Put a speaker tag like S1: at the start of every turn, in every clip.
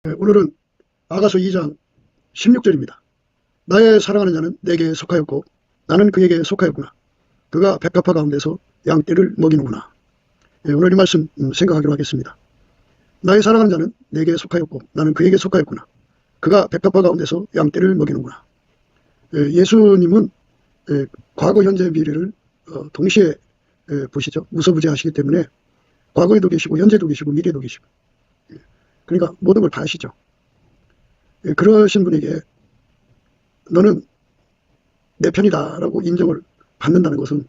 S1: 오늘은 아가서 2장 16절입니다. 나의 사랑하는 자는 내게 속하였고 나는 그에게 속하였구나. 그가 백합화 가운데서 양떼를 먹이는구나. 오늘 이 말씀 생각하기로 하겠습니다. 나의 사랑하는 자는 내게 속하였고 나는 그에게 속하였구나. 그가 백합화 가운데서 양떼를 먹이는구나. 예수님은 과거, 현재, 미래를 동시에 보시죠. 무소부재하시기 때문에 과거에도 계시고 현재도 계시고 미래도 계시고, 그러니까 모든 걸 다 아시죠. 그러신 분에게 너는 내 편이다 라고 인정을 받는다는 것은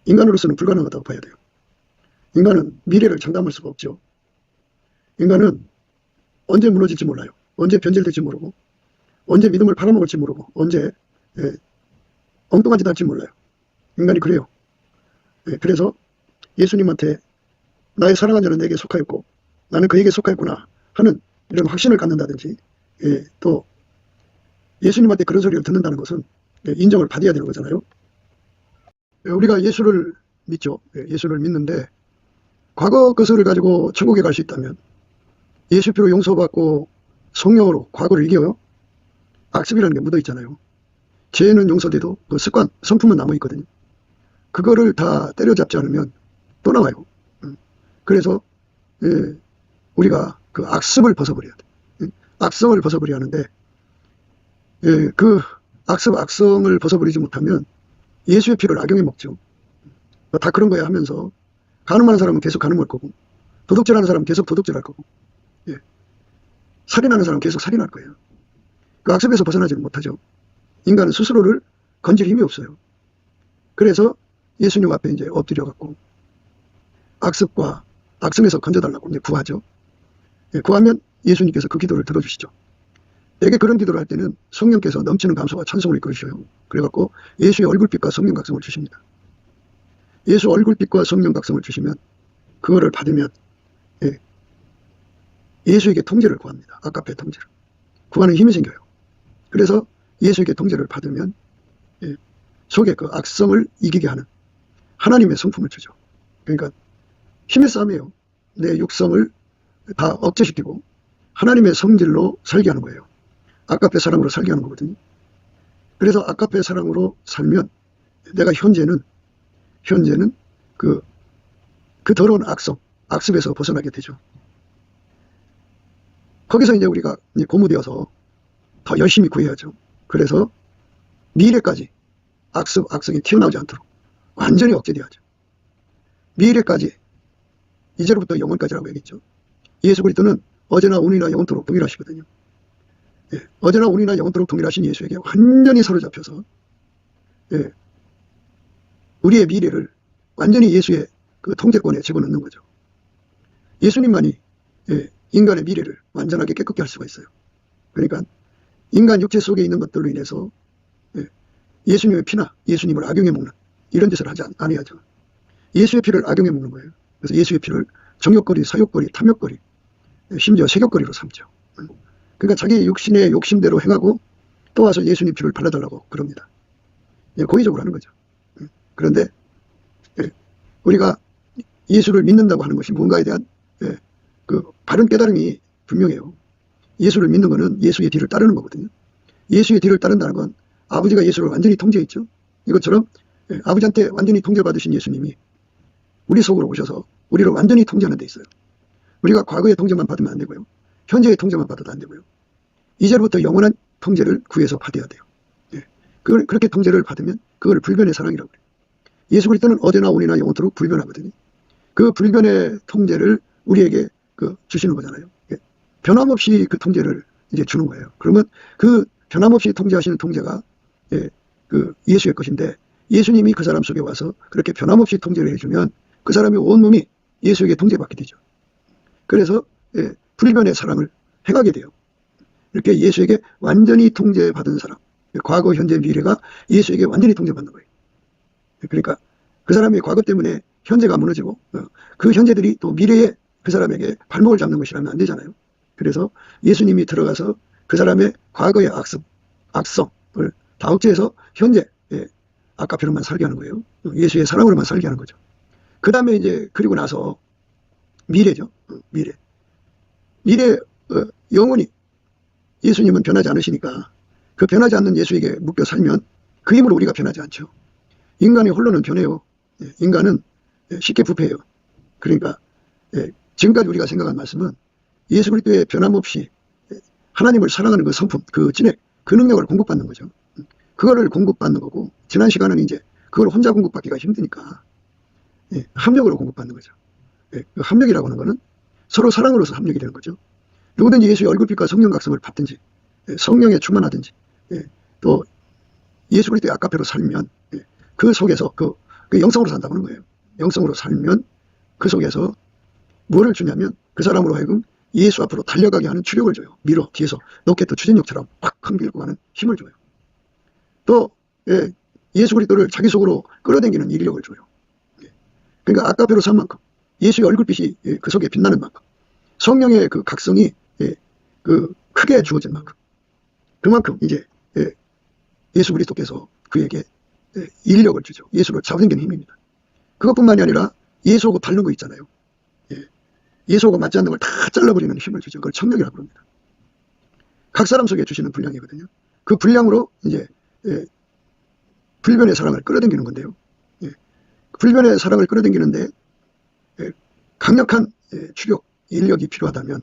S1: 인간으로서는 불가능하다고 봐야 돼요. 인간은 미래를 장담할 수가 없죠. 인간은 언제 무너질지 몰라요. 언제 변질될지 모르고, 언제 믿음을 팔아먹을지 모르고, 언제 엉뚱한 짓 할지 몰라요. 인간이 그래요. 그래서 예수님한테 나의 사랑한 자는 내게 속하였고 나는 그에게 속하였구나 하는 이런 확신을 갖는다든지, 또 예수님한테 그런 소리를 듣는다는 것은 인정을 받아야 되는 거잖아요. 우리가 예수를 믿죠. 예수를 믿는데 과거 것을 가지고 천국에 갈 수 있다면, 예수 피로 용서받고 성령으로 과거를 이겨요. 악습이라는 게 묻어 있잖아요. 죄는 용서돼도 그 습관, 성품은 남아 있거든요. 그거를 다 때려잡지 않으면 또 나와요. 그래서 우리가 그 악습을 벗어버려야 돼. 악성을 벗어버려야 하는데, 그 악성을 벗어버리지 못하면 예수의 피를 악용해 먹죠. 다 그런 거야 하면서 간음하는 사람은 계속 간음할 거고, 도둑질하는 사람은 계속 도둑질할 거고, 살인하는 사람은 계속 살인할 거예요. 그 악습에서 벗어나지는 못하죠. 인간은 스스로를 건질 힘이 없어요. 그래서 예수님 앞에 이제 엎드려갖고 악습과 악성에서 건져달라고 이제 구하죠. 구하면 예수님께서 그 기도를 들어주시죠. 내게 그런 기도를 할 때는 성령께서 넘치는 감사와 찬송을 이끌으셔요. 그래갖고 예수의 얼굴빛과 성령 각성을 주십니다. 예수 얼굴빛과 성령 각성을 주시면 그거를 받으면 예수에게 통제를 구합니다. 아까페 통제를 구하는 힘이 생겨요. 그래서 예수에게 통제를 받으면 속에 그 악성을 이기게 하는 하나님의 성품을 주죠. 그러니까 힘의 싸움이에요. 내 육성을 다 억제시키고 하나님의 성질로 살게 하는 거예요. 아까페 사랑으로 살게 하는 거거든요. 그래서 아까페 사랑으로 살면 내가 현재는 그 더러운 악습에서 벗어나게 되죠. 거기서 이제 우리가 고무되어서 더 열심히 구해야죠. 그래서 미래까지 악성이 튀어나오지 않도록 완전히 억제돼야죠. 미래까지, 이제로부터 영원까지라고 얘기했죠. 예수 그리스도는 어제나 오늘이나 영원토록 동일하시거든요. 어제나 오늘이나 영원토록 동일하신 예수에게 완전히 사로잡혀서 우리의 미래를 완전히 예수의 그 통제권에 집어넣는 거죠. 예수님만이 인간의 미래를 완전하게 깨끗게 할 수가 있어요. 그러니까 인간 육체 속에 있는 것들로 인해서 예수님의 피나 예수님을 악용해 먹는 이런 짓을 하지 않아야죠. 예수의 피를 악용해 먹는 거예요. 그래서 예수의 피를 정욕거리, 사욕거리, 탐욕거리, 심지어 색욕거리로 삼죠. 그러니까 자기 육신의 욕심대로 행하고 또 와서 예수님 피를 발라달라고 그럽니다. 고의적으로 하는 거죠. 그런데 우리가 예수를 믿는다고 하는 것이 뭔가에 대한 그 바른 깨달음이 분명해요. 예수를 믿는 것은 예수의 뒤를 따르는 거거든요. 예수의 뒤를 따른다는 건 아버지가 예수를 완전히 통제했죠. 이것처럼 아버지한테 완전히 통제받으신 예수님이 우리 속으로 오셔서 우리를 완전히 통제하는 데 있어요. 우리가 과거의 통제만 받으면 안 되고요. 현재의 통제만 받아도 안 되고요. 이제부터 영원한 통제를 구해서 받아야 돼요. 그렇게 통제를 받으면 그걸 불변의 사랑이라고 그래요. 예수 그리스도는 어제나 오늘이나 영원토록 불변하거든요. 그 불변의 통제를 우리에게 주시는 거잖아요. 변함없이 그 통제를 이제 주는 거예요. 그러면 그 변함없이 통제하시는 통제가 그 예수의 것인데, 예수님이 그 사람 속에 와서 그렇게 변함없이 통제를 해주면 그 사람의 온몸이 예수에게 통제받게 되죠. 그래서 불변의 사랑을 행하게 돼요. 이렇게 예수에게 완전히 통제받은 사람, 과거, 현재, 미래가 예수에게 완전히 통제받는 거예요. 그러니까 그 사람의 과거 때문에 현재가 무너지고 그 현재들이 또 미래에 그 사람에게 발목을 잡는 것이라면 안 되잖아요. 그래서 예수님이 들어가서 그 사람의 과거의 악성을 다 억제해서 현재 아까표로만 살게 하는 거예요. 예수의 사랑으로만 살게 하는 거죠. 그 다음에 이제 그리고 나서 미래죠. 미래 영원히 예수님은 변하지 않으시니까 그 변하지 않는 예수에게 묶여 살면 그 힘으로 우리가 변하지 않죠. 인간의 홀로는 변해요. 인간은 쉽게 부패해요. 그러니까 지금까지 우리가 생각한 말씀은 예수 그리스도의 변함없이 하나님을 사랑하는 그 성품, 그 진액, 그 능력을 공급받는 거죠. 그거를 공급받는 거고, 지난 시간은 이제 그걸 혼자 공급받기가 힘드니까 합력으로 공급받는 거죠. 그 합력이라고 하는 거는 서로 사랑으로서 합력이 되는 거죠. 누구든지 예수의 얼굴빛과 성령 각성을 받든지 성령에 충만하든지 또 예수 그리스도의 아까페로 살면 그 속에서 그 영성으로 산다고 하는 거예요. 영성으로 살면 그 속에서 뭐를 주냐면 그 사람으로 하여금 예수 앞으로 달려가게 하는 추력을 줘요. 밀어 뒤에서 로켓 추진력처럼 팍 밀고 가는 힘을 줘요. 또 예수 그리스도를 자기 속으로 끌어당기는 인력을 줘요. 그러니까 아까페로 산 만큼 예수의 얼굴빛이 그 속에 빛나는 만큼 성령의 그 각성이 그 크게 주어진 만큼 그만큼 이제 예수 그리스도께서 그에게 인력을 주죠. 예수를 잡아당기는 힘입니다. 그것뿐만이 아니라 예수하고 다른 거 있잖아요. 예수하고 맞지 않는 걸 다 잘라버리는 힘을 주죠. 그걸 청력이라고 합니다. 각 사람 속에 주시는 분량이거든요. 그 분량으로 이제 불변의 사랑을 끌어당기는 건데요. 불변의 사랑을 끌어당기는데 강력한 추력, 인력이 필요하다면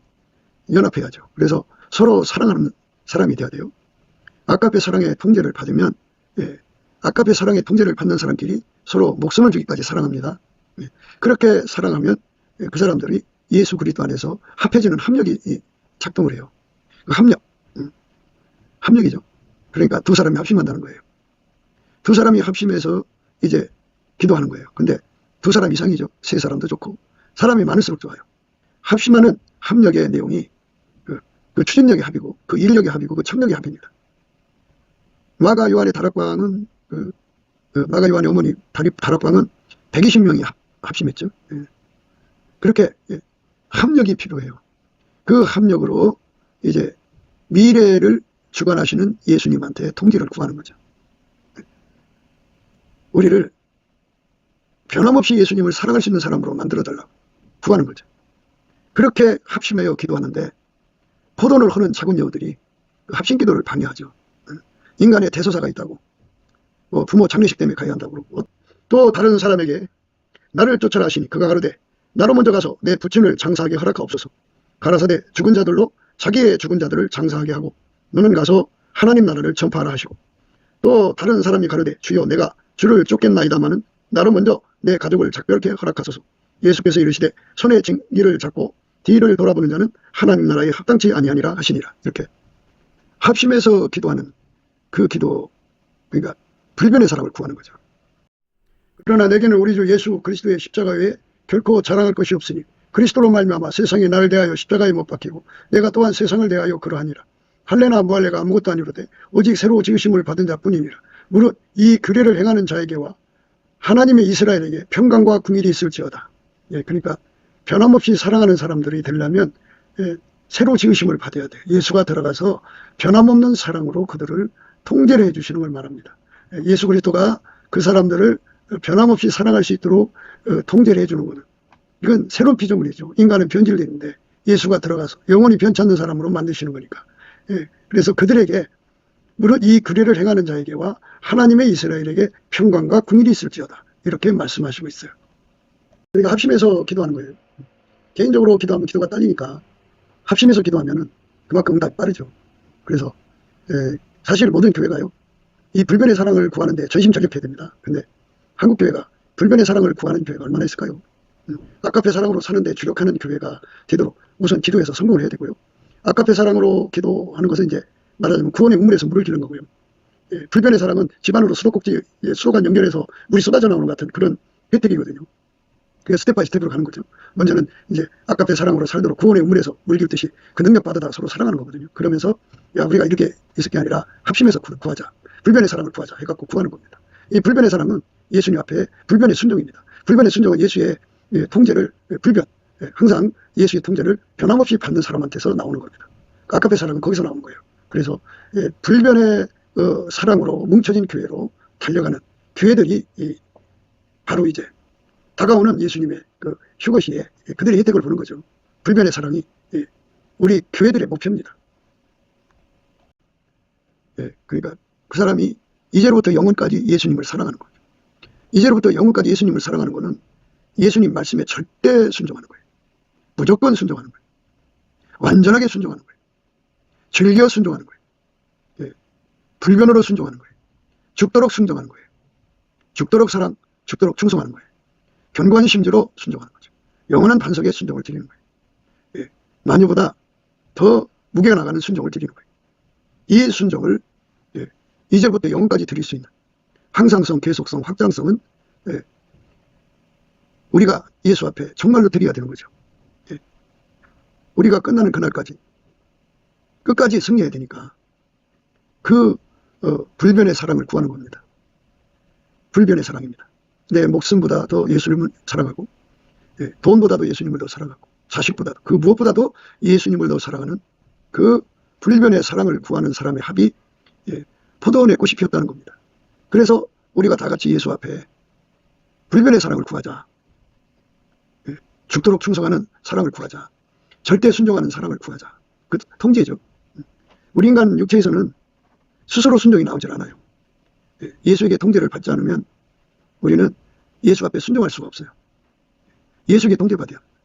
S1: 연합해야죠. 그래서 서로 사랑하는 사람이 되어야 돼요. 아까페 사랑의 통제를 받으면 아까페 사랑의 통제를 받는 사람끼리 서로 목숨을 주기까지 사랑합니다. 그렇게 사랑하면 그 사람들이 예수 그리스도 안에서 합해지는 합력이 작동을 해요. 그 합력이죠. 그러니까 두 사람이 합심한다는 거예요. 두 사람이 합심해서 이제 기도하는 거예요. 근데 두 사람 이상이죠. 세 사람도 좋고 사람이 많을수록 좋아요. 합심하는 합력의 내용이 그 추진력의 합이고 그 인력의 합이고 그 청력의 합입니다. 마가 요한의 다락방은 마가 요한의 어머니 다락방은 120명이 합심했죠. 그렇게 합력이 필요해요. 그 합력으로 이제 미래를 주관하시는 예수님한테 통지를 구하는 거죠. 우리를 변함없이 예수님을 사랑할 수 있는 사람으로 만들어달라고 구하는 거죠. 그렇게 합심하여 기도하는데 포돈을 허는 작은 여우들이 그 합심 기도를 방해하죠. 인간의 대소사가 있다고, 부모 장례식 때문에 가야 한다고 그러고, 또 다른 사람에게 나를 쫓아라 하시니 그가 가로되 나로 먼저 가서 내 부친을 장사하게 허락하옵소서. 가라사대 죽은 자들로 자기의 죽은 자들을 장사하게 하고 너는 가서 하나님 나라를 전파하라 하시고, 또 다른 사람이 가로되 주여 내가 주를 쫓겠나이다마는 나로 먼저 내 가족을 작별케 허락하소서. 예수께서 이르시되 손에 징기를 잡고 뒤를 돌아보는 자는 하나님 나라에 합당치 아니하니라 하시니라. 이렇게 합심해서 기도하는 그 기도, 그러니까 불변의 사랑을 구하는 거죠. 그러나 내게는 우리 주 예수 그리스도의 십자가 외에 결코 자랑할 것이 없으니 그리스도로 말미암아 세상이 나를 대하여 십자가에 못 박히고 내가 또한 세상을 대하여 그러하니라. 할례나 무할례가 아무것도 아니로되 오직 새로 지으심을 받은 자뿐이니라. 무릇 이 규례를 행하는 자에게와 하나님의 이스라엘에게 평강과 긍휼이 있을지어다. 그러니까 변함없이 사랑하는 사람들이 되려면 새로 지으심을 받아야 돼. 예수가 들어가서 변함없는 사랑으로 그들을 통제를 해주시는 걸 말합니다. 예수 그리스도가 그 사람들을 변함없이 사랑할 수 있도록 통제를 해주는 거는, 이건 새로운 피조물이죠. 인간은 변질되는데 예수가 들어가서 영원히 변치 않는 사람으로 만드시는 거니까. 그래서 그들에게 무릇 이 규례를 행하는 자에게와 하나님의 이스라엘에게 평강과 긍휼이 있을지어다. 이렇게 말씀하시고 있어요. 우리가 합심해서 기도하는 거예요. 개인적으로 기도하면 기도가 딸리니까 합심해서 기도하면 그만큼 응답이 빠르죠. 그래서 사실 모든 교회가요, 이 불변의 사랑을 구하는데 전심전력해야 됩니다. 근데 한국 교회가 불변의 사랑을 구하는 교회가 얼마나 있을까요? 아까페 사랑으로 사는데 주력하는 교회가 되도록 우선 기도해서 성공을 해야 되고요. 아까페 사랑으로 기도하는 것은 이제 말하자면 구원의 우물에서 물을 기르는 거고요. 불변의 사랑은 집안으로 수도꼭지, 수도관 연결해서 물이 쏟아져 나오는 것 같은 그런 혜택이거든요. 그게 스텝 바이 스텝으로 가는 거죠. 먼저는 이제 아까페 사랑으로 살도록 구원의 우물에서 물 기르듯이 그 능력 받아다 서로 사랑하는 거거든요. 그러면서 야, 우리가 이렇게 있을 게 아니라 합심해서 구하자. 불변의 사랑을 구하자 해갖고 구하는 겁니다. 이 불변의 사랑은 예수님 앞에 불변의 순종입니다. 불변의 순종은 예수의 통제를, 불변, 항상 예수의 통제를 변함없이 받는 사람한테서 나오는 겁니다. 아까페 사랑은 거기서 나오는 거예요. 그래서 불변의 사랑으로 뭉쳐진 교회로 달려가는 교회들이 바로 이제 다가오는 예수님의 그 휴거시에 그들의 혜택을 보는 거죠. 불변의 사랑이 우리 교회들의 목표입니다. 예, 그러니까 그 사람이 이제로부터 영원까지 예수님을 사랑하는 거죠. 이제로부터 영원까지 예수님을 사랑하는 거는 예수님 말씀에 절대 순종하는 거예요. 무조건 순종하는 거예요. 완전하게 순종하는 거예요. 즐겨 순종하는 거예요. 예, 불변으로 순종하는 거예요. 죽도록 순종하는 거예요. 죽도록 사랑, 죽도록 충성하는 거예요. 견고한 심지로 순종하는 거죠. 영원한 반석에 순종을 드리는 거예요. 예, 만유보다 더 무게가 나가는 순종을 드리는 거예요. 이 순종을 이제부터 영원까지 드릴 수 있는 항상성, 계속성, 확장성은 우리가 예수 앞에 정말로 드려야 되는 거죠. 우리가 끝나는 그날까지 끝까지 승리해야 되니까 그 불변의 사랑을 구하는 겁니다. 불변의 사랑입니다. 내 목숨보다 더 예수님을 사랑하고 돈보다도 예수님을 더 사랑하고 자식보다도 그 무엇보다도 예수님을 더 사랑하는 그 불변의 사랑을 구하는 사람의 합이 포도원에 꽃이 피었다는 겁니다. 그래서 우리가 다 같이 예수 앞에 불변의 사랑을 구하자. 죽도록 충성하는 사랑을 구하자. 절대 순종하는 사랑을 구하자. 그 통제죠. 우리 인간 육체에서는 스스로 순종이 나오질 않아요. 예수에게 통제를 받지 않으면 우리는 예수 앞에 순종할 수가 없어요. 예수에게 통제받아야 합니다.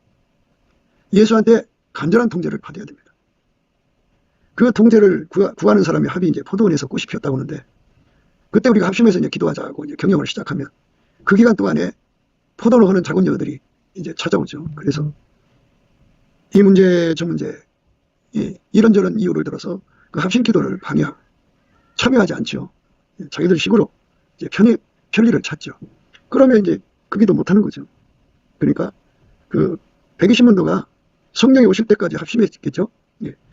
S1: 예수한테 간절한 통제를 받아야 됩니다. 그 통제를 구하는 사람의 합이 이제 포도원에서 꽃이 피었다고 하는데, 그때 우리가 합심해서 이제 기도하자고 이제 경영을 시작하면 그 기간 동안에 포도를 하는 자군녀들이 이제 찾아오죠. 그래서 이 문제 저 문제 이런저런 이유를 들어서 그 합심 기도를 방해하고 참여하지 않죠. 자기들 식으로 이제 편리를 찾죠. 그러면 이제 그 기도 못하는 거죠. 그러니까 그 120문도가 성령이 오실 때까지 합심했겠죠.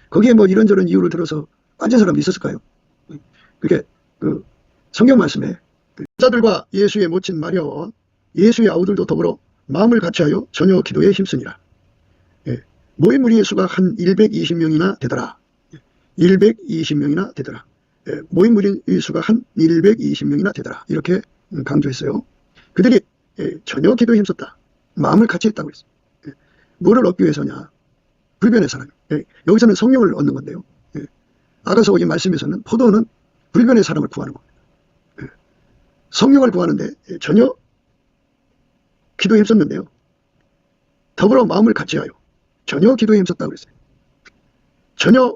S1: 거기에 뭐 이런저런 이유를 들어서 빠진 사람도 있었을까요? 그게 그 성경 말씀에 여자들과 예수의 모친 마리아와 예수의 아우들도 더불어 마음을 같이하여 저녁 기도에 힘쓰니라. 모인 무리의 수가 한 120명이나 되더라. 120명이나 되더라. 모인 무리의 수가 한 120명이나 되더라. 이렇게 강조했어요. 그들이 저녁 기도에 힘썼다. 마음을 같이 했다고 했어요. 뭐를 얻기 위해서냐? 불변의 사랑. 여기서는 성령을 얻는 건데요. 아가서 이 말씀에서는 포도는 불변의 사랑을 구하는 겁니다. 성령을 구하는데 전혀 기도에 힘썼는데요. 더불어 마음을 같이하여 전혀 기도에 힘썼다고 그랬어요. 전혀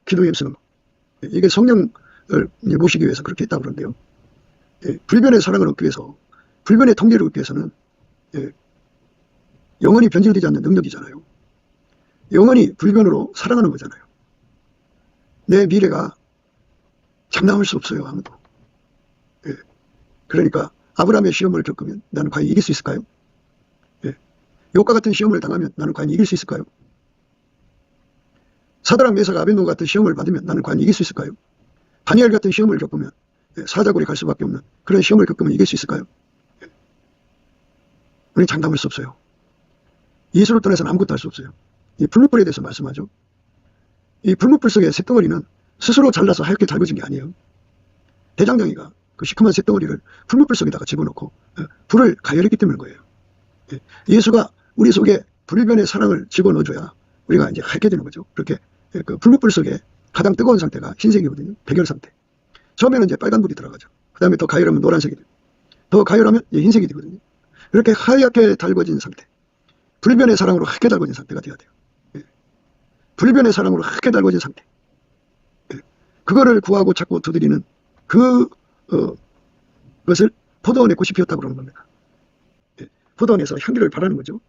S1: 기도에 힘쓰는 것. 이게 성령을 모시기 위해서 그렇게 했다고 그러는데요. 불변의 사랑을 얻기 위해서, 불변의 통제를 얻기 위해서는 영원히 변질되지 않는 능력이잖아요. 영원히 불변으로 살아가는 거잖아요. 내 미래가 장담할 수 없어요, 아무도. 그러니까 아브라함의 시험을 겪으면 나는 과연 이길 수 있을까요? 욥과 같은 시험을 당하면 나는 과연 이길 수 있을까요? 사드락 메삭 아벤노 같은 시험을 받으면 나는 과연 이길 수 있을까요? 다니엘 같은 시험을 겪으면 사자굴이 갈 수밖에 없는 그런 시험을 겪으면 이길 수 있을까요? 우리는 장담할 수 없어요. 예수를 떠나서는 아무것도 할 수 없어요. 이 불무불에 대해서 말씀하죠. 이 불무불 속의 쇳덩어리는 스스로 잘라서 하얗게 달궈진 게 아니에요. 대장장이가 그 시커먼 쇳덩어리를 불무불 속에다가 집어넣고 불을 가열했기 때문인 거예요. 예수가 우리 속에 불변의 사랑을 집어넣어줘야 우리가 이제 하얗게 되는 거죠. 그렇게 그 불무불 속에 가장 뜨거운 상태가 흰색이거든요. 백열 상태. 처음에는 이제 빨간 불이 들어가죠. 그 다음에 더 가열하면 노란색이 되고, 더 가열하면 이제 흰색이 되거든요. 이렇게 하얗게 달궈진 상태. 불변의 사랑으로 하얗게 달궈진 상태가 돼야 돼요. 불변의 사랑으로 하얗게 달궈진 상태. 그거를 구하고 찾고 두드리는 그것을 포도원에 꽃이 피었다고 그러는 겁니다. 포도원에서 향기를 바라는 거죠.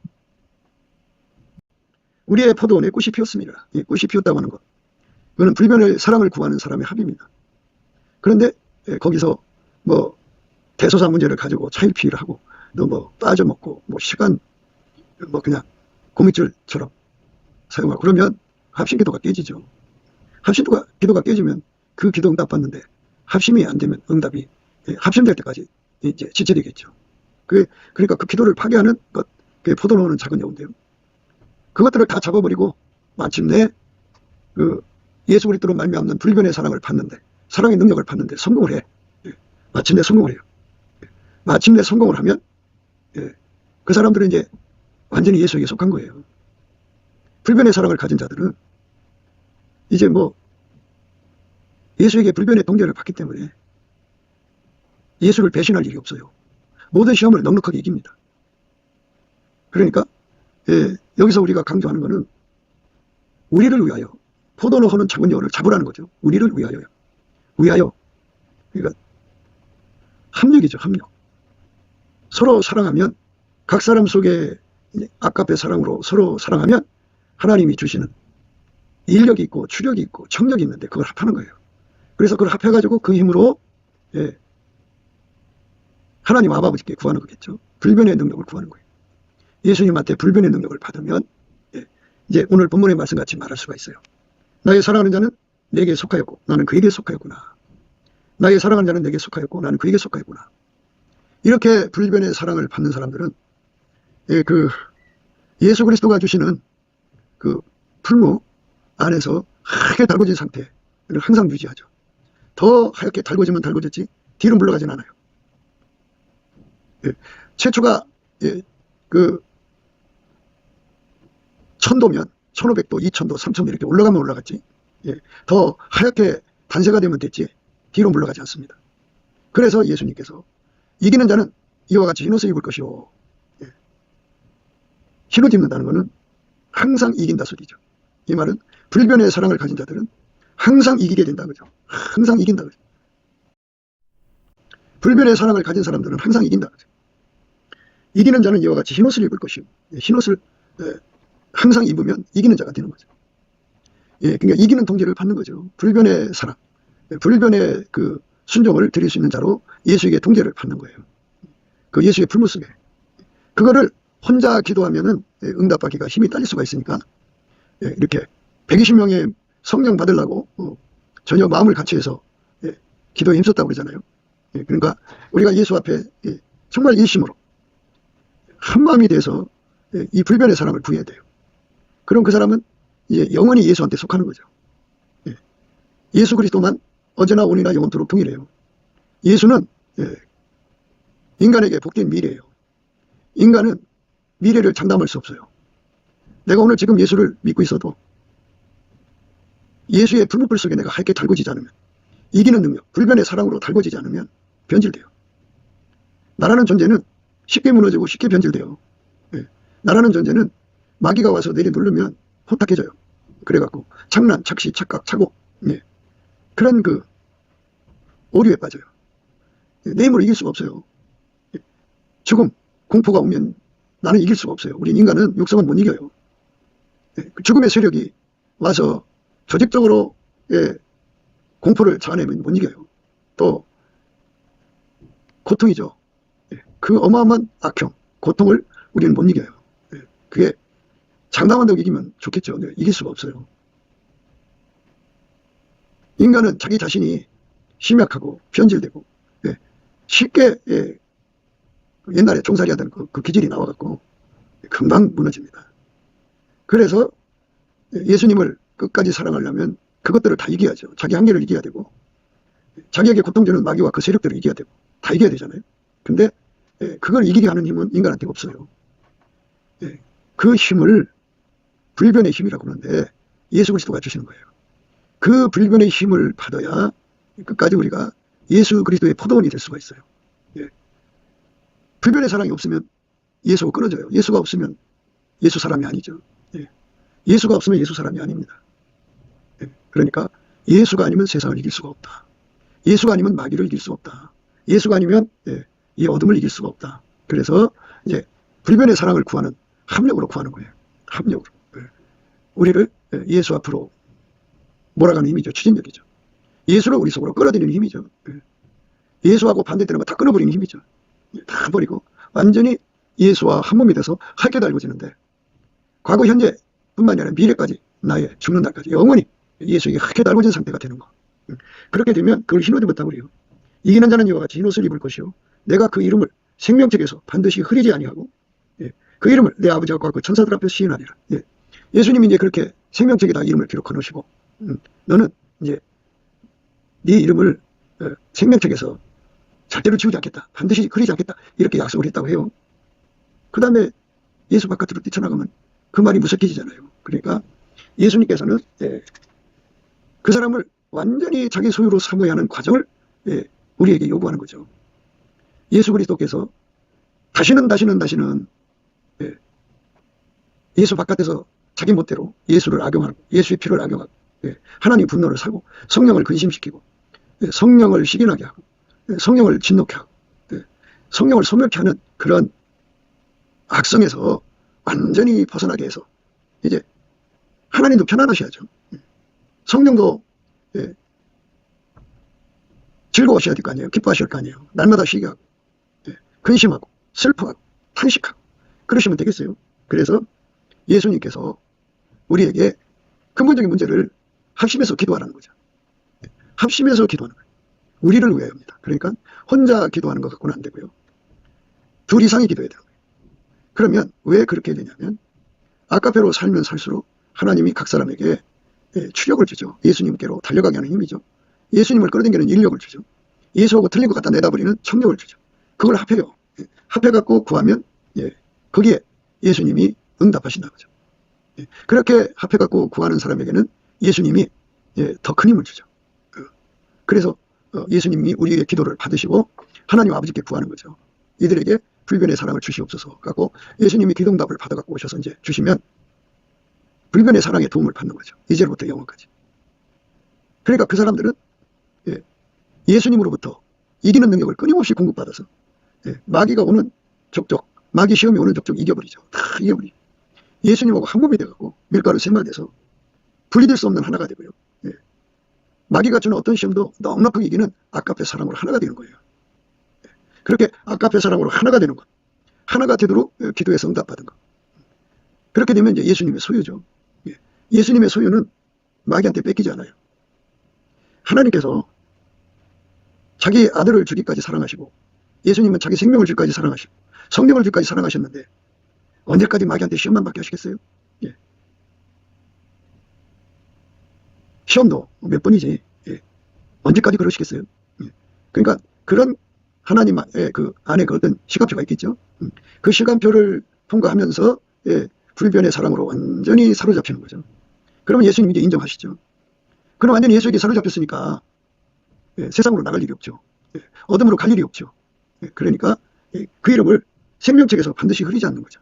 S1: 우리의 포도원에 꽃이 피었습니다. 이 꽃이 피었다고 하는 것. 그거는 불변의 사랑을 구하는 사람의 합의입니다. 그런데 거기서 뭐 대소사 문제를 가지고 차일피일 하고 또 뭐 빠져먹고 뭐 시간 뭐 그냥 고깃줄처럼 사용하고 그러면 합심 기도가 깨지죠. 합심 기도가 깨지면 그 기도 응답 받는데 합심이 안 되면 응답이 합심될 때까지 이제 지체되겠죠. 그러니까 그 기도를 파괴하는 것, 그게 포도나무는 작은 여우인데요. 그것들을 다 잡아버리고 마침내 그 예수 그리스도로 말미암는 불변의 사랑을 받는데, 사랑의 능력을 받는데 성공을 해. 마침내 성공을 해요. 마침내 성공을 하면 그 사람들은 이제 완전히 예수에게 속한 거예요. 불변의 사랑을 가진 자들은 이제 뭐 예수에게 불변의 통제를 받기 때문에 예수를 배신할 일이 없어요. 모든 시험을 넉넉하게 이깁니다. 그러니까 여기서 우리가 강조하는 것은 우리를 위하여 포도는 허는 작은 여를 잡으라는 거죠. 우리를 위하여요. 위하여. 그러니까 합력이죠. 합력. 서로 사랑하면 각 사람 속에 아까의 사랑으로 서로 사랑하면 하나님이 주시는 인력이 있고 추력이 있고 청력이 있는데 그걸 합하는 거예요. 그래서 그걸 합해가지고 그 힘으로 하나님 아버지께 구하는 거겠죠. 불변의 능력을 구하는 거예요. 예수님한테 불변의 능력을 받으면 이제 오늘 본문의 말씀같이 말할 수가 있어요. 나의 사랑하는 자는 내게 속하였고 나는 그에게 속하였구나. 나의 사랑하는 자는 내게 속하였고 나는 그에게 속하였구나. 이렇게 불변의 사랑을 받는 사람들은 그 예수 그리스도가 주시는 그 풀무 안에서 하얗게 달궈진 상태를 항상 유지하죠. 더 하얗게 달궈지면 달궈졌지 뒤로 물러가진 않아요. 최초가 그 1000도면 1500도, 2000도, 3000도 이렇게 올라가면 올라갔지. 더 하얗게 단세가 되면 됐지 뒤로 물러가지 않습니다. 그래서 예수님께서 이기는 자는 이와 같이 흰옷을 입을 것이요. 흰옷 입는다는 것은 항상 이긴다 소리죠. 이 말은 불변의 사랑을 가진 자들은 항상 이기게 된다 그죠. 항상 이긴다 그죠. 불변의 사랑을 가진 사람들은 항상 이긴다 그죠. 이기는 자는 이와 같이 흰옷을 입을 것이요. 흰옷을 항상 입으면 이기는 자가 되는 거죠. 그러니까 이기는 통제를 받는 거죠. 불변의 사랑, 불변의 그 순종을 드릴 수 있는 자로 예수에게 통제를 받는 거예요. 그 예수의 풀무 속에. 그거를 혼자 기도하면은 응답받기가 힘이 딸릴 수가 있으니까 이렇게 120명의 성령 받으려고 전혀 마음을 같이 해서 기도에 힘썼다고 그러잖아요. 그러니까 우리가 예수 앞에 정말 일심으로 한마음이 돼서 이 불변의 사랑을 구해야 돼요. 그럼 그 사람은 이제 영원히 예수한테 속하는 거죠. 예수 그리스도만 어제나 오늘이나 영원토록 동일해요. 예수는 인간에게 복된 미래예요. 인간은 미래를 장담할 수 없어요. 내가 오늘 지금 예수를 믿고 있어도 예수의 풀무불 속에 내가 하얗게 달궈지지 않으면, 이기는 능력, 불변의 사랑으로 달궈지지 않으면 변질돼요. 나라는 존재는 쉽게 무너지고 쉽게 변질돼요. 나라는 존재는 마귀가 와서 내려누르면 혼탁해져요. 그래갖고 장난, 착시, 착각, 착오, 그런 그 오류에 빠져요. 내 힘으로 이길 수가 없어요. 죽음, 공포가 오면 나는 이길 수가 없어요. 우리 인간은 육성은 못 이겨요. 죽음의 세력이 와서 조직적으로 공포를 자아내면 못 이겨요. 또 고통이죠. 그 어마어마한 악형, 고통을 우리는 못 이겨요. 그게 장담한다고 이기면 좋겠죠. 이길 수가 없어요. 인간은 자기 자신이 심약하고 변질되고 쉽게 옛날에 종살이 하던 그 기질이 나와갖고 금방 무너집니다. 그래서 예수님을 끝까지 사랑하려면 그것들을 다 이겨야죠. 자기 한계를 이겨야 되고 자기에게 고통 주는 마귀와 그 세력들을 이겨야 되고 다 이겨야 되잖아요. 근데 그걸 이기게 하는 힘은 인간한테 없어요. 그 힘을 불변의 힘이라고 하는데 예수 그리스도가 주시는 거예요. 그 불변의 힘을 받아야 끝까지 우리가 예수 그리스도의 포도원이 될 수가 있어요. 불변의 사랑이 없으면 예수가 끊어져요. 예수가 없으면 예수 사람이 아니죠. 예수가 없으면 예수 사람이 아닙니다. 그러니까 예수가 아니면 세상을 이길 수가 없다. 예수가 아니면 마귀를 이길 수가 없다. 예수가 아니면 이 어둠을 이길 수가 없다. 그래서 이제 불변의 사랑을 구하는 합력으로 구하는 거예요. 합력으로. 우리를 예수 앞으로 몰아가는 힘이죠. 추진력이죠. 예수를 우리 속으로 끌어들이는 힘이죠. 예수하고 반대되는 거 다 끊어버리는 힘이죠. 다 버리고 완전히 예수와 한 몸이 돼서 하얗게 달궈지는데 과거 현재 뿐만이 아니라 미래까지 나의 죽는 날까지 영원히 예수에게 하얗게 달궈진 상태가 되는 거. 그렇게 되면 그걸 흰옷 입었다고 그래요. 이기는 자는 이와 같이 흰옷을 입을 것이요 내가 그 이름을 생명책에서 반드시 흐리지 아니하고 그 이름을 내 아버지와 그 천사들 앞에서 시인하리라. 예수님이 이제 그렇게 생명책에다 이름을 기록해 놓으시고 너는 이제 네 이름을 생명책에서 절대로 지우지 않겠다. 반드시 흐리지 않겠다. 이렇게 약속을 했다고 해요. 그 다음에 예수 바깥으로 뛰쳐나가면 그 말이 무섭게지잖아요. 그러니까 예수님께서는 그 사람을 완전히 자기 소유로 삼어야 하는 과정을 우리에게 요구하는 거죠. 예수 그리스도께서 다시는 예, 예수 바깥에서 자기 멋대로 예수를 악용하고 예수의 피를 악용하고 하나님 분노를 사고 성령을 근심시키고 성령을 시기나게 하고 성령을 진노케 하고 성령을 소멸케 하는 그런 악성에서 완전히 벗어나게 해서 이제 하나님도 편안하셔야죠. 성령도 즐거우셔야 될 거 아니에요. 기뻐하실 거 아니에요. 날마다 시기하고 근심하고 슬퍼하고 탄식하고 그러시면 되겠어요. 그래서 예수님께서 우리에게 근본적인 문제를 합심해서 기도하라는 거죠. 합심해서 기도하는 거예요. 우리를 위하여입니다. 그러니까 혼자 기도하는 것 갖고는 안 되고요. 둘 이상이 기도해야 되는 거예요. 그러면 왜 그렇게 되냐면 아까페로 살면 살수록 하나님이 각 사람에게 추력을 주죠. 예수님께로 달려가게 하는 힘이죠. 예수님을 끌어당기는 인력을 주죠. 예수하고 틀린 것 갖다 내다버리는 청력을 주죠. 그걸 합해요. 합해갖고 구하면 거기에 예수님이 응답하신다는 거죠. 그렇게 합해갖고 구하는 사람에게는 예수님이 더 큰 힘을 주죠. 그래서 예수님이 우리의 기도를 받으시고 하나님 아버지께 구하는 거죠. 이들에게 불변의 사랑을 주시옵소서 갖고 예수님이 기도응답을 받아갖고 오셔서 이제 주시면 불변의 사랑의 도움을 받는 거죠. 이제로부터 영원까지. 그러니까 그 사람들은 예수님으로부터 이기는 능력을 끊임없이 공급받아서 마귀가 오는 족족, 마귀 시험이 오는 족족 이겨버리죠. 다 이겨버리죠. 예수님하고 한 몸이 돼갖고 밀가루 생활돼서 분리될 수 없는 하나가 되고요. 마귀가 주는 어떤 시험도 넉넉하게 이기는 아까페 사랑으로 하나가 되는 거예요. 그렇게 아까페 사랑으로 하나가 되는 것, 하나가 되도록 기도에서 응답받은 것. 그렇게 되면 이제 예수님의 소유죠. 예수님의 소유는 마귀한테 뺏기지 않아요. 하나님께서 자기 아들을 주기까지 사랑하시고 예수님은 자기 생명을 줄까지 사랑하시고 성령을 줄까지 사랑하셨는데 언제까지 마귀한테 시험만 받게 하시겠어요? 시험도 몇 번이지 언제까지 그러시겠어요? 그러니까 그런 하나님의 그 안에 그 어떤 시간표가 있겠죠. 그 시간표를 통과하면서 불변의 사랑으로 완전히 사로잡히는 거죠. 그러면 예수님이 이제 인정하시죠. 그럼 완전히 예수에게 사로잡혔으니까 세상으로 나갈 일이 없죠. 어둠으로 갈 일이 없죠. 그러니까 그 이름을 생명책에서 반드시 흐리지 않는 거죠.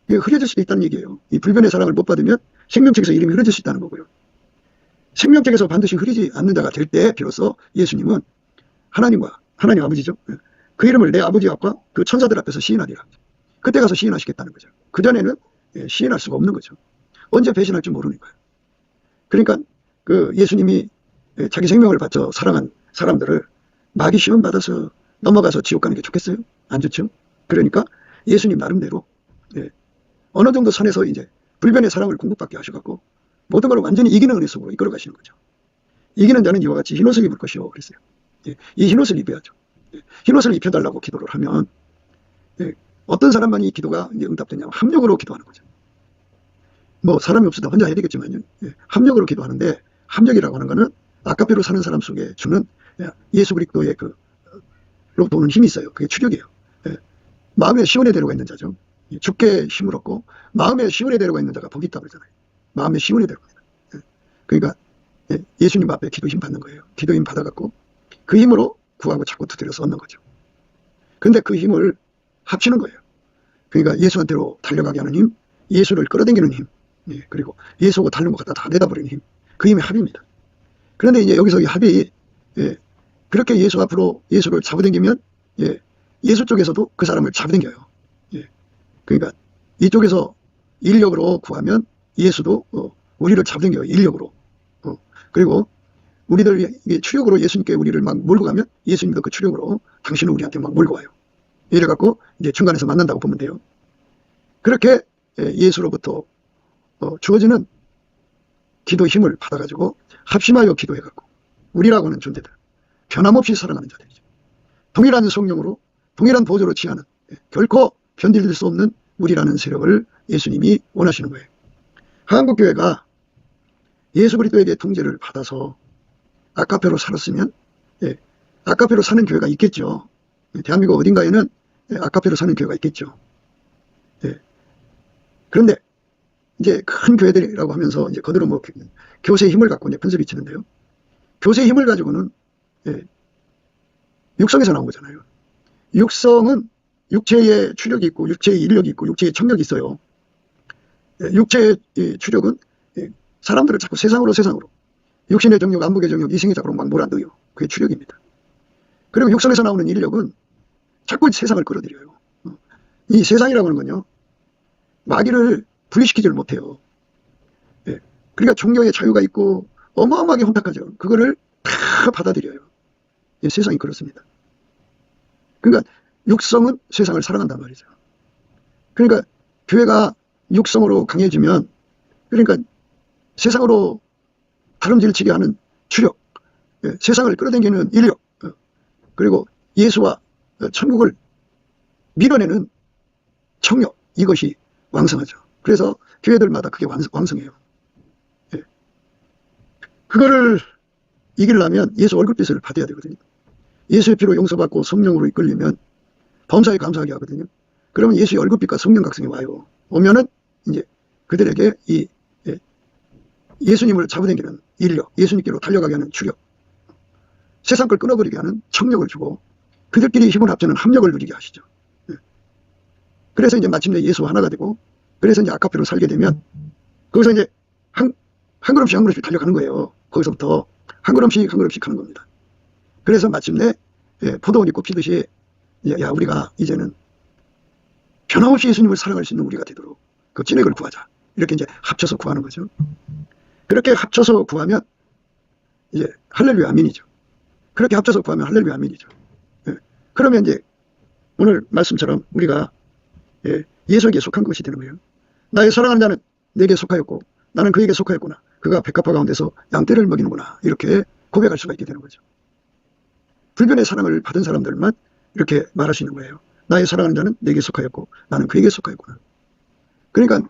S1: 흐려질 수도 있다는 얘기예요. 이 불변의 사랑을 못 받으면 생명책에서 이름이 흐려질 수 있다는 거고요. 생명책에서 반드시 흐리지 않는 자가 될 때 비로소 예수님은 하나님과 하나님 아버지죠. 그 이름을 내 아버지 앞과 그 천사들 앞에서 시인하리라. 그때 가서 시인하시겠다는 거죠. 그전에는 시인할 수가 없는 거죠. 언제 배신할지 모르니까요. 그러니까 그 예수님이 자기 생명을 바쳐 사랑한 사람들을 마귀 시험 받아서 넘어가서 지옥 가는 게 좋겠어요? 안 좋죠? 그러니까 예수님 나름대로 어느 정도 선에서 이제 불변의 사랑을 공급받게 하셔갖고 모든 걸 완전히 이기는 은혜 속으로 이끌어 가시는 거죠. 이기는 자는 이와 같이 흰옷을 입을 것이요 그랬어요. 이 흰옷을 입어야죠. 흰옷을 입혀달라고 기도를 하면 어떤 사람만이 기도가 이제 응답되냐면 합력으로 기도하는 거죠. 뭐 사람이 없어도 혼자 해야 되겠지만요. 합력으로 기도하는데 합력이라고 하는 거는 아까페로 사는 사람 속에 주는 예수 그리스도의 그로 도는 힘이 있어요. 그게 추력이에요. 마음에 시온의 대로가 있는 자죠. 죽게 힘을 얻고 마음에 시온의 대로가 있는 자가 복이 있다고 그러잖아요. 마음에 시온의 대로입니다. 그러니까 예수님 앞에 기도 힘 받는 거예요. 기도 힘 받아갖고 그 힘으로 구하고 자꾸 두드려서 얻는 거죠. 근데 그 힘을 합치는 거예요. 그러니까 예수한테로 달려가게 하는 힘, 예수를 끌어당기는 힘, 그리고 예수하고 다른 것 갖다 다 내다버리는 힘, 그 힘의 합입니다. 그런데 이제 여기서 이 합이 그렇게 예수 앞으로 예수를 잡아당기면 예수 쪽에서도 그 사람을 잡아당겨요. 그러니까 이쪽에서 인력으로 구하면 예수도 우리를 잡아당겨요. 인력으로. 그리고 우리들 추력으로 예수님께 우리를 막 몰고 가면 예수님도 그 추력으로 당신을 우리한테 막 몰고 와요. 이래갖고 이제 중간에서 만난다고 보면 돼요. 그렇게 예수로부터 주어지는 기도 힘을 받아가지고 합심하여 기도해갖고 우리라고 하는 존재들 변함없이 사랑하는 자들이죠. 동일한 성령으로 동일한 보조로 취하는 결코 변질될 수 없는 우리라는 세력을 예수님이 원하시는 거예요. 한국교회가 예수 그리스도에게 통제를 받아서 아까페로 살았으면 아까페로 사는 교회가 있겠죠. 대한민국 어딘가에는 아까페로 사는 교회가 있겠죠. 그런데 이제 큰 교회들이라고 하면서 이제 그들은 뭐 교세의 힘을 갖고 이제 편습이 치는데요. 교세의 힘을 가지고는 예, 육성에서 나온 거잖아요. 육성은 육체의 추력이 있고 육체의 인력이 있고 육체의 청력이 있어요. 예, 육체의 추력은 사람들을 자꾸 세상으로 육신의 정욕, 안목의 정욕, 이생의 자꾸로 막 몰아넣어요. 그게 추력입니다. 그리고 육성에서 나오는 인력은 자꾸 세상을 끌어들여요. 이 세상이라고 하는 건요, 마귀를 분리시키지를 못해요. 예. 그러니까 종교의 자유가 있고 어마어마하게 혼탁하죠. 그거를 다 받아들여요. 예, 세상이 그렇습니다. 그러니까 육성은 세상을 사랑한단 말이죠. 그러니까 교회가 육성으로 강해지면, 그러니까 세상으로 다름질치게 하는 추력, 예, 세상을 끌어당기는 인력, 그리고 예수와 천국을 밀어내는 청력, 이것이 왕성하죠. 그래서 교회들마다 그게 왕성해요. 예. 그거를 이기려면 예수 얼굴빛을 받아야 되거든요. 예수의 피로 용서받고 성령으로 이끌리면 범사에 감사하게 하거든요. 그러면 예수의 얼굴빛과 성령 각성이 와요. 오면은 이제 그들에게 이 예수님을 잡아당기는 인력, 예수님께로 달려가게 하는 추력, 세상 걸 끊어버리게 하는 청력을 주고 그들끼리 힘을 합치는 합력을 누리게 하시죠. 그래서 이제 마침내 예수 하나가 되고, 그래서 이제 아카페로 살게 되면 거기서 이제 한 걸음씩 달려가는 거예요. 거기서부터 한 걸음씩 하는 겁니다. 그래서 마침내 포도원이 꽃피듯이 야, 우리가 이제는 변함없이 예수님을 사랑할 수 있는 우리가 되도록 그 진액을 구하자. 이렇게 이제 합쳐서 구하는 거죠. 그렇게 합쳐서 구하면 이제 할렐루야 아멘이죠. 그렇게 합쳐서 구하면 할렐루야 아멘이죠. 그러면 이제 오늘 말씀처럼 우리가 예수에게 속한 것이 되는 거예요. 나의 사랑하는 자는 내게 속하였고 나는 그에게 속하였구나. 그가 백합화 가운데서 양떼를 먹이는구나. 이렇게 고백할 수가 있게 되는 거죠. 불변의 사랑을 받은 사람들만 이렇게 말할 수 있는 거예요. 나의 사랑하는 자는 내게 속하였고 나는 그에게 속하였구나. 그러니까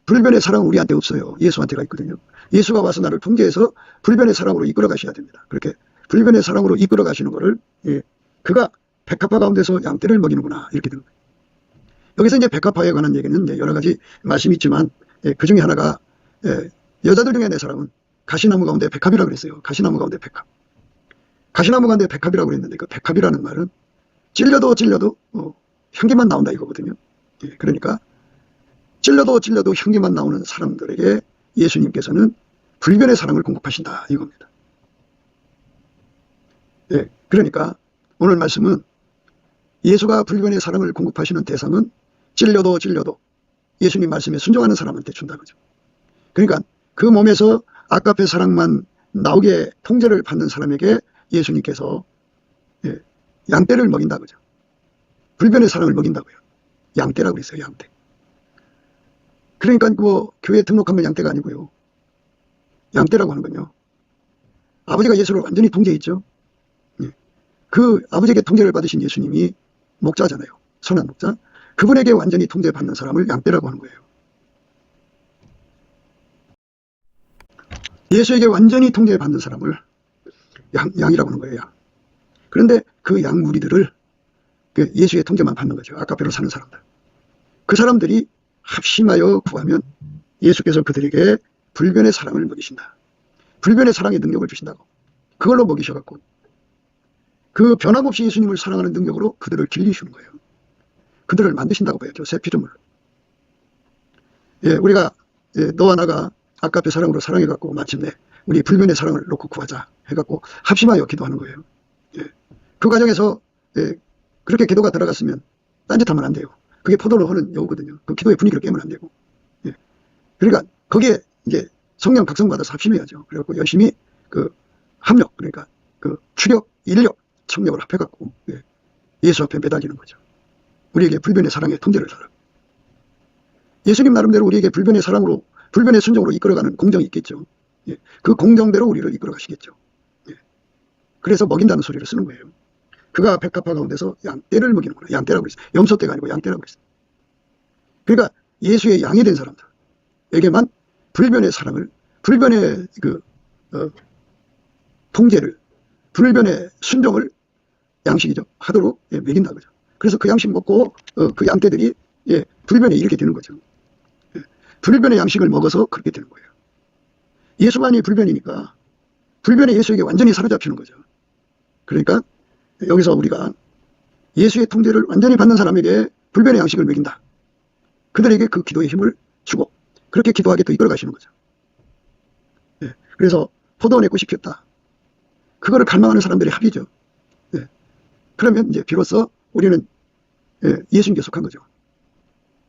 S1: 불변의 사랑은 우리한테 없어요. 예수한테가 있거든요. 예수가 와서 나를 통제해서 불변의 사랑으로 이끌어 가셔야 됩니다. 그렇게 불변의 사랑으로 이끌어 가시는 거를 그가 백합화 가운데서 양떼를 먹이는구나. 이렇게 되는 거예요. 여기서 이제 백합화에 관한 얘기는 이제 여러 가지 말씀이 있지만 그 중에 하나가 여자들 중에 네 사람은 가시나무 가운데 백합이라고 그랬어요. 가시나무 가운데 백합. 가시나무 가운데 백합이라고 그랬는데 그 백합이라는 말은 찔려도 향기만 나온다 이거거든요. 그러니까 찔려도 향기만 나오는 사람들에게 예수님께서는 불변의 사랑을 공급하신다 이겁니다. 그러니까 오늘 말씀은 예수가 불변의 사랑을 공급하시는 대상은 찔려도 예수님 말씀에 순종하는 사람한테 준다 그죠. 그러니까 그 몸에서 아까페 사랑만 나오게 통제를 받는 사람에게 예수님께서 양떼를 먹인다 그죠. 불변의 사랑을 먹인다고요. 양떼라고 그랬어요. 양떼. 그러니까 뭐 교회에 등록한 건 양떼가 아니고요. 양떼라고 하는 건요, 아버지가 예수를 완전히 통제했죠. 그 아버지에게 통제를 받으신 예수님이 목자잖아요. 선한 목자. 그분에게 완전히 통제받는 사람을 양떼라고 하는 거예요. 예수에게 완전히 통제받는 사람을 양이라고 하는 거예요. 양. 그런데 그 양 무리들을 예수의 통제만 받는 거죠. 아까페로 사는 사람들. 그 사람들이 합심하여 구하면 예수께서 그들에게 불변의 사랑을 먹이신다. 불변의 사랑의 능력을 주신다고. 그걸로 먹이셔갖고 그 변함없이 예수님을 사랑하는 능력으로 그들을 길리시는 거예요. 그들을 만드신다고 봐야죠. 새 피조물로. 우리가 너와 나가 아까페 사랑으로 사랑해갖고 마침내 우리 불변의 사랑을 놓고 구하자 해갖고 합심하여 기도하는 거예요. 그 과정에서 그렇게 기도가 들어갔으면 딴짓하면 안 돼요. 그게 포도로 흐는 여우거든요. 그 기도의 분위기를 깨면 안 되고. 그러니까 거기에 이제 성령 각성받아서 합심해야죠. 그래갖고 열심히 그 합력, 그러니까 그 추력, 인력, 청력을 합해갖고 예수 앞에 매달리는 거죠. 우리에게 불변의 사랑의 통제를 달라. 예수님 나름대로 우리에게 불변의 사랑으로, 불변의 순종으로 이끌어가는 공정이 있겠죠. 그 공정대로 우리를 이끌어 가시겠죠. 그래서 먹인다는 소리를 쓰는 거예요. 그가 백합화 가운데서 양떼를 먹이는구나. 양떼라고 그랬어요. 염소떼가 아니고 양떼라고 그랬어요. 그러니까 예수의 양이 된 사람들에게만 불변의 사랑을, 불변의 통제를, 불변의 순종을 양식이죠. 하도록 먹인다 그죠. 그래서 그 양식 먹고 그 양떼들이 불변에 이르게 되는 거죠. 불변의 양식을 먹어서 그렇게 되는 거예요. 예수만이 불변이니까 불변의 예수에게 완전히 사로잡히는 거죠. 그러니까 여기서 우리가 예수의 통제를 완전히 받는 사람에게 불변의 양식을 먹인다. 그들에게 그 기도의 힘을 주고 그렇게 기도하게 또 이끌어 가시는 거죠. 예, 그래서 포도원에 꽃이 피었다. 그거를 갈망하는 사람들의 합의죠. 예, 그러면 이제 비로소 우리는 예수님께 속한 거죠.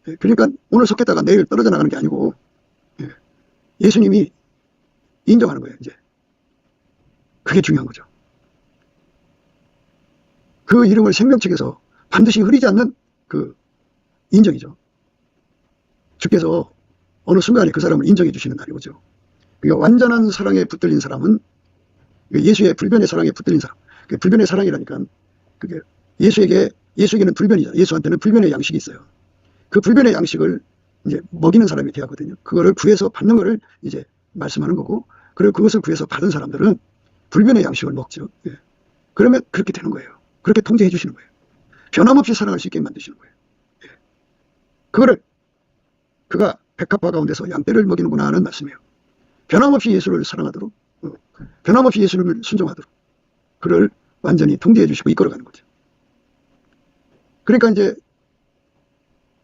S1: 예, 그러니까 오늘 속했다가 내일 떨어져 나가는 게 아니고 예수님이 인정하는 거예요. 이제 그게 중요한 거죠. 그 이름을 생명책에서 반드시 흐리지 않는 그 인정이죠. 주께서 어느 순간에 그 사람을 인정해 주시는 날이 오죠. 그러니까 완전한 사랑에 붙들린 사람은 예수의 불변의 사랑에 붙들린 사람. 불변의 사랑이라니까 그게 예수에게는 불변이죠. 예수한테는 불변의 양식이 있어요. 그 불변의 양식을 이제 먹이는 사람이 돼야 하거든요. 그거를 구해서 받는 거를 이제 말씀하는 거고, 그리고 그것을 구해서 받은 사람들은 불변의 양식을 먹죠. 예. 그러면 그렇게 되는 거예요. 그렇게 통제해 주시는 거예요. 변함없이 사랑할 수 있게 만드시는 거예요. 예. 그거를 그가 백합화 가운데서 양떼를 먹이는구나 하는 말씀이에요. 변함없이 예수를 사랑하도록, 변함없이 예수를 순종하도록 그를 완전히 통제해 주시고 이끌어가는 거죠. 그러니까 이제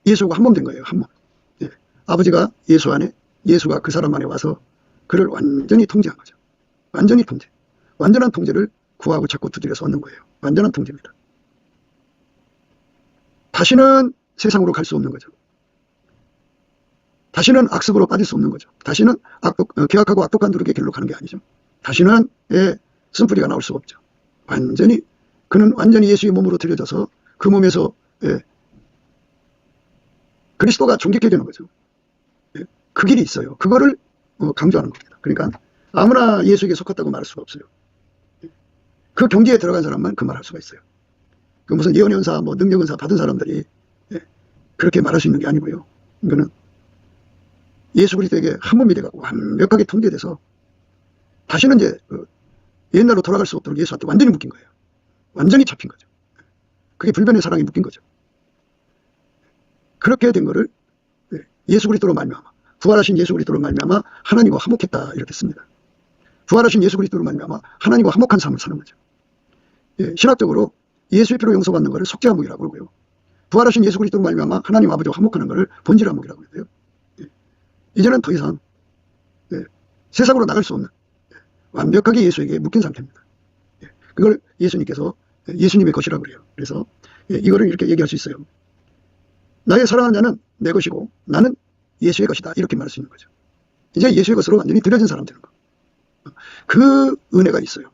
S1: 예수가 한 몸 된 거예요. 한 몸. 예. 아버지가 예수 안에, 예수가 그 사람 안에 와서 그를 완전히 통제한 거죠. 완전히 통제. 완전한 통제를 구하고 찾고 두드려서 얻는 거예요. 완전한 통제입니다. 다시는 세상으로 갈 수 없는 거죠. 다시는 악습으로 빠질 수 없는 거죠. 다시는 계약하고 악독한 누룩의 길로 가는 게 아니죠. 다시는 쓴뿌리가 나올 수가 없죠. 그는 완전히 예수의 몸으로 들여져서 그 몸에서 그리스도가 존귀케 되는 거죠. 그 길이 있어요. 그거를 강조하는 겁니다. 그러니까 아무나 예수에게 속았다고 말할 수가 없어요. 그 경지에 들어간 사람만 그 말할 수가 있어요. 그 무슨 예언연사, 능력연사 받은 사람들이 그렇게 말할 수 있는 게 아니고요. 이거는 예수 그리스도에게 한 몸이 돼가고 완벽하게 통제돼서 다시는 이제 옛날로 돌아갈 수 없도록 예수한테 완전히 묶인 거예요. 완전히 잡힌 거죠. 그게 불변의 사랑이 묶인 거죠. 그렇게 된 거를 예수 그리스도로 말미암아, 부활하신 예수 그리스도로 말미암아 하나님과 화목했다 이렇게 씁니다. 부활하신 예수 그리스도로 말미암아 하나님과 화목한 삶을 사는 거죠. 신학적으로 예수의 피로 용서받는 것을 속죄한목이라고 그러고요. 부활하신 예수 그리스도로 말미암아 하나님 아버지와 화목하는 것을 본질한목이라고 그러고요. 이제는 더 이상 세상으로 나갈 수 없는 완벽하게 예수에게 묶인 상태입니다. 그걸 예수님께서 예수님의 것이라고 그래요. 그래서 이거를 이렇게 얘기할 수 있어요. 나의 사랑하는 자는 내 것이고 나는 예수의 것이다 이렇게 말할 수 있는 거죠. 이제 예수의 것으로 완전히 들여진 사람 되는 거. 그 은혜가 있어요.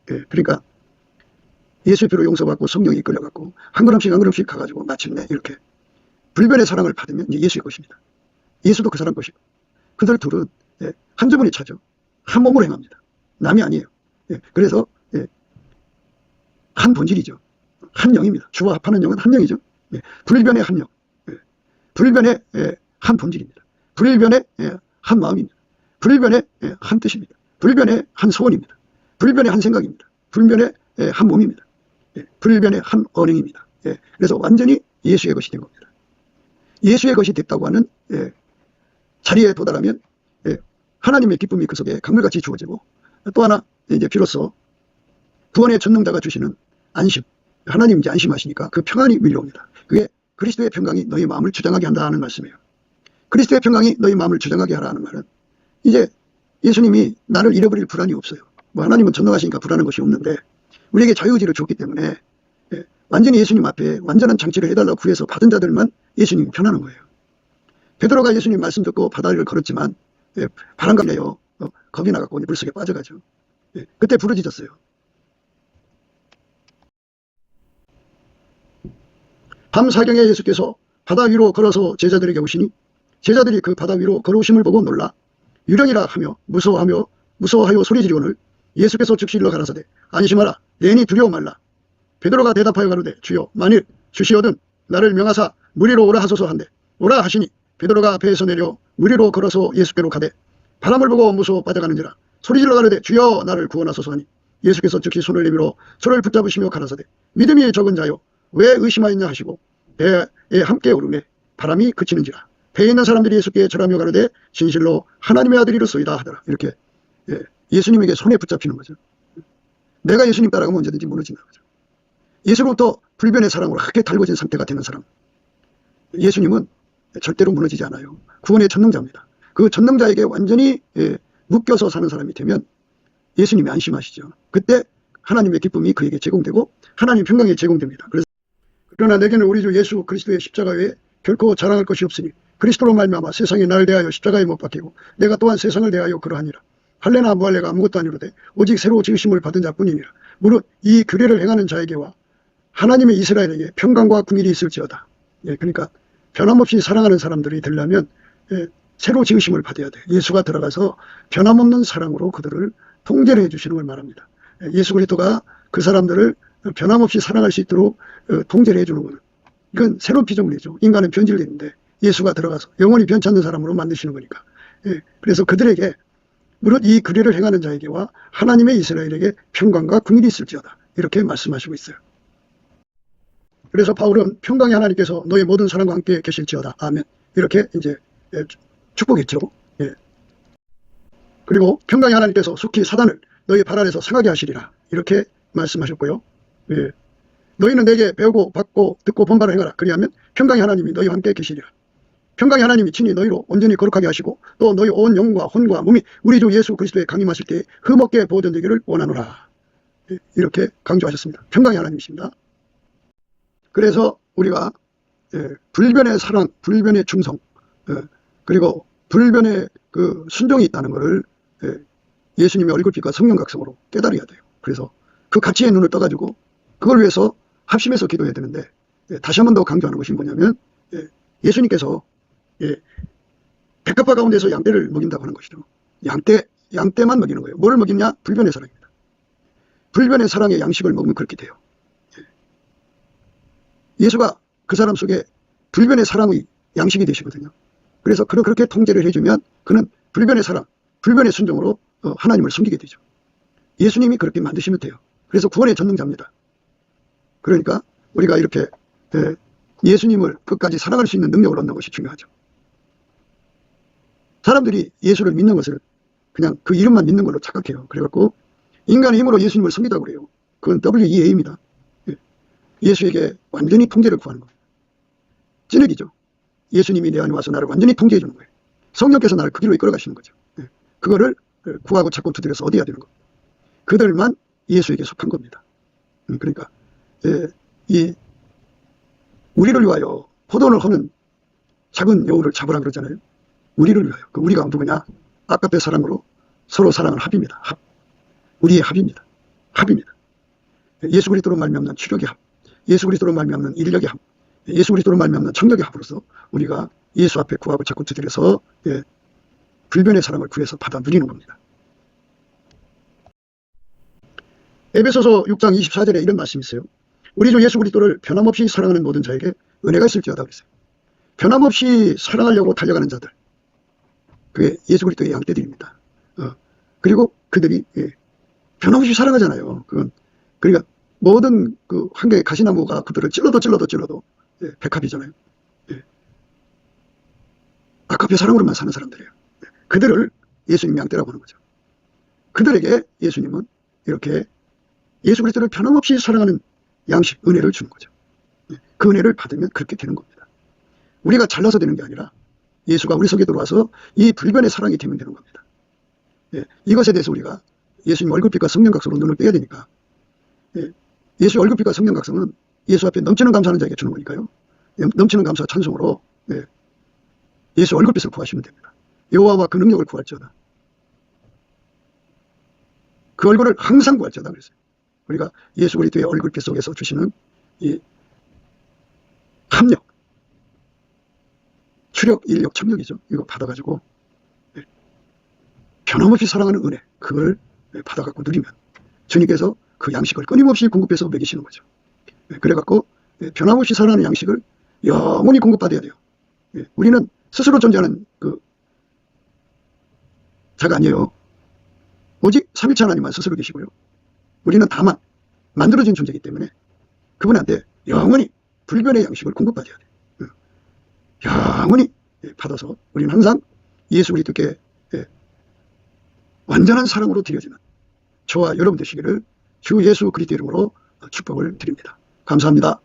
S1: 그러니까 예수의 피로 용서받고 성령이 이끌려갖고 한 걸음씩 가가지고 마침내 이렇게 불변의 사랑을 받으면 이제 예수의 것입니다. 예수도 그 사람 것이고 그들 둘은 한 주머니 차죠. 한 몸으로 행합니다. 남이 아니에요. 그래서 한 본질이죠. 한 영입니다. 주와 합하는 영은 한 영이죠. 불변의 한 영. 불변의 한 본질입니다. 불변의 한 마음입니다. 불변의 한 뜻입니다. 불변의 한 소원입니다. 불변의 한 생각입니다. 불변의 한 몸입니다. 불변의 한 언행입니다. 그래서 완전히 예수의 것이 된 겁니다. 예수의 것이 됐다고 하는 자리에 도달하면 하나님의 기쁨이 그 속에 강물같이 주어지고 또 하나 이제 비로소 구원의 전능자가 주시는 안심, 하나님 이제 안심하시니까 그 평안이 밀려옵니다. 그게 그리스도의 평강이 너희 마음을 주장하게 한다는 말씀이에요. 그리스도의 평강이 너희 마음을 주장하게 하라는 말은 이제 예수님이 나를 잃어버릴 불안이 없어요. 하나님은 전능하시니까 불안한 것이 없는데 우리에게 자유의지를 줬기 때문에 완전히 예수님 앞에 완전한 장치를 해달라고 구해서 받은 자들만 예수님이 편하는 거예요. 베드로가 예수님 말씀 듣고 바다를 걸었지만 바람과 내요 겁이 나갖고 물속에 빠져가죠. 그때 부르짖었어요. 밤 사경에 예수께서 바다 위로 걸어서 제자들에게 오시니 제자들이 그 바다 위로 걸어오심을 보고 놀라 유령이라 하며 무서워하여 소리 지르거늘 예수께서 즉시 일러 가라사대 안심하라 내니 두려워 말라. 베드로가 대답하여 가로되 주여 만일 주시어든 나를 명하사 물 위로 오라 하소서 한데 오라 하시니 베드로가 배에서 내려 물 위로 걸어서 예수께로 가되 바람을 보고 무서워 빠져가는지라 소리질러 가로되 주여 나를 구원하소서 하니 예수께서 즉시 손을 내밀어 저를 붙잡으시며 가라사대 믿음이 적은 자여 왜 의심하였냐 하시고 배에 함께 오르매 바람이 그치는지라 배에 있는 사람들이 예수께 절하며 가로되 진실로 하나님의 아들이로소이다 하더라. 이렇게 예수님에게 손에 붙잡히는 거죠. 내가 예수님 따라가면 언제든지 무너진다는 거죠. 예수로부터 불변의 사랑으로 크게 달궈진 상태가 되는 사람, 예수님은 절대로 무너지지 않아요. 구원의 전능자입니다. 그 전능자에게 완전히 묶여서 사는 사람이 되면 예수님이 안심하시죠. 그때 하나님의 기쁨이 그에게 제공되고 하나님 평강이 제공됩니다. 그러나 내게는 우리 주 예수 그리스도의 십자가 외에 결코 자랑할 것이 없으니 그리스도로 말미암아 세상이 나를 대하여 십자가에 못 박히고 내가 또한 세상을 대하여 그러하니라. 할례나 무할례가 아무것도 아니로되 오직 새로 지으심을 받은 자뿐이니라. 무릇 이 규례를 행하는 자에게와 하나님의 이스라엘에게 평강과 궁일이 있을지어다. 그러니까 변함없이 사랑하는 사람들이 되려면 새로 지으심을 받아야 돼. 예수가 들어가서 변함없는 사랑으로 그들을 통제를 해주시는 걸 말합니다. 예수 그리스도가 그 사람들을 변함없이 사랑할 수 있도록 통제를 해주는 거는, 이건 새로운 피조물이죠. 인간은 변질되는데 예수가 들어가서 영원히 변치 않는 사람으로 만드시는 거니까. 그래서 그들에게 무릇 이 규례를 행하는 자에게와 하나님의 이스라엘에게 평강과 긍휼이 있을지어다. 이렇게 말씀하시고 있어요. 그래서 바울은 평강의 하나님께서 너의 모든 사람과 함께 계실지어다. 아멘. 이렇게 이제 축복했죠. 그리고 평강의 하나님께서 속히 사단을 너희 발 아래서 상하게 하시리라. 이렇게 말씀하셨고요. 너희는 내게 배우고 받고 듣고 본바를 행하라. 그리하면 평강의 하나님이 너희와 함께 계시리라. 평강의 하나님이 친히 너희로 온전히 거룩하게 하시고 또 너희 온 영과 혼과 몸이 우리 주 예수 그리스도에 강림하실 때에 흠없게 보존되기를 원하노라. 이렇게 강조하셨습니다. 평강의 하나님이십니다. 그래서 우리가 불변의 사랑, 불변의 충성, 그리고 불변의 그 순종이 있다는 것을 예수님의 얼굴빛과 성령 각성으로 깨달아야 돼요. 그래서 그 가치의 눈을 떠가지고 그걸 위해서 합심해서 기도해야 되는데, 다시 한 번 더 강조하는 것이 뭐냐면 예수님께서 백합화 가운데서 양떼를 먹인다고 하는 것이죠. 양떼만 먹이는 거예요. 뭘 먹이냐? 불변의 사랑입니다. 불변의 사랑의 양식을 먹으면 그렇게 돼요. 예수가 그 사람 속에 불변의 사랑의 양식이 되시거든요. 그래서 그렇게 통제를 해주면 그는 불변의 사랑, 불변의 순종으로 하나님을 섬기게 되죠. 예수님이 그렇게 만드시면 돼요. 그래서 구원의 전능자입니다. 그러니까 우리가 이렇게 예수님을 끝까지 사랑할 수 있는 능력을 얻는 것이 중요하죠. 사람들이 예수를 믿는 것을 그냥 그 이름만 믿는 걸로 착각해요. 그래갖고 인간의 힘으로 예수님을 섬기다고 그래요. 그건 WEA입니다. 예수에게 완전히 통제를 구하는 거예요. 찐핵이죠. 예수님이 내 안에 와서 나를 완전히 통제해 주는 거예요. 성령께서 나를 그 길로 이끌어 가시는 거죠. 그거를 구하고 찾고 두드려서 얻어야 되는 거예요. 그들만 예수에게 속한 겁니다. 그러니까 우리를 위하여 포도를 허는 작은 여우를 잡으라 그러잖아요. 우리를 위하여. 그 우리가 누구냐? 아까의 사랑으로 서로 사랑을 합입니다. 합. 우리의 합입니다. 합입니다. 예수 그리스도로 말미암는 추력의 합, 예수 그리스도로 말미암는 인력의 합, 예수 그리스도로 말미암는 청력의 합으로서 우리가 예수 앞에 구하고 자꾸 두드려서 불변의 사랑을 구해서 받아 누리는 겁니다. 에베소서 6장 24절에 이런 말씀이 있어요. 우리 주 예수 그리스도를 변함없이 사랑하는 모든 자에게 은혜가 있을지어다 그랬어요. 변함없이 사랑하려고 달려가는 자들, 그게 예수 그리스도의 양떼들입니다. 그리고 그들이 변함없이 사랑하잖아요. 그러니까 모든 그 한개의 가시나무가 그들을 찔러도 백합이잖아요. 아까의 사랑으로만 사는 사람들이에요. 그들을 예수님 양떼라고 하는 거죠. 그들에게 예수님은 이렇게 예수 그리스도를 변함없이 사랑하는 양식, 은혜를 주는 거죠. 그 은혜를 받으면 그렇게 되는 겁니다. 우리가 잘나서 되는 게 아니라 예수가 우리 속에 들어와서 이 불변의 사랑이 되면 되는 겁니다. 이것에 대해서 우리가 예수님 얼굴빛과 성령각성으로 눈을 떼야 되니까, 예수 얼굴빛과 성령각성은 예수 앞에 넘치는 감사하는 자에게 주는 거니까요. 넘치는 감사와 찬송으로 예수 얼굴빛을 구하시면 됩니다. 여호와와 그 능력을 구할지어다. 그 얼굴을 항상 구할지어다 그랬어요. 우리가 예수 그리스도의 얼굴빛 속에서 주시는 이 합력, 추력, 인력, 청력이죠. 이거 받아가지고 변함없이 사랑하는 은혜, 그걸 받아갖고 누리면 주님께서 그 양식을 끊임없이 공급해서 먹이시는 거죠. 그래갖고 변함없이 사랑하는 양식을 영원히 공급받아야 돼요. 우리는 스스로 존재하는 그 자가 아니에요. 오직 삼위일체 하나님만 스스로 계시고요. 우리는 다만 만들어진 존재이기 때문에 그분한테 영원히 불변의 양식을 공급받아야 돼요. 영원히 받아서 우리는 항상 예수 그리스도께 완전한 사랑으로 드려지는 저와 여러분 되시기를 주 예수 그리스도 이름으로 축복을 드립니다. 감사합니다.